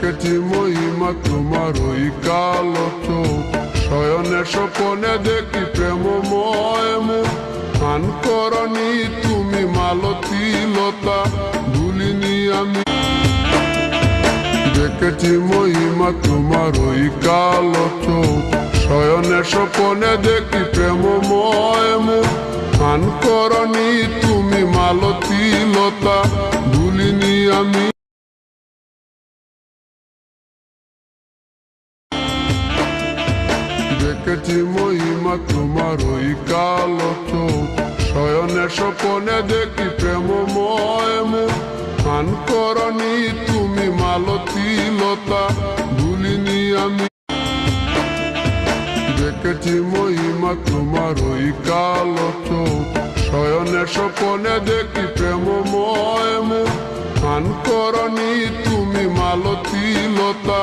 দেখেছি মহিমা তোমার ওই কালো চোখ, শয়নে স্বপনে দেখি প্রেমময় মুখ। পান করনি তুমি মালতী লতা, ভুলিনি আমি। দেখেছি মহিমা তোমার ওই কালো চোখ, শয়নে স্বপনে দেখি প্রেমময় মুখ। পান করনি তুমি মালতী লতা, ভুলিনি আমি। দেখেছি মহিমা তোমার ওই কালো চোখ, শয়নে স্বপনে দেখি প্রেমময় মুখ। পান করনি তুমি মালতী লতা, ভুলিনি আমি। দেখেছি মহিমা তোমার ওই কালো চোখ, শয়নে স্বপনে দেখি প্রেমময় মুখ। পান করনি তুমি মালতী লতা,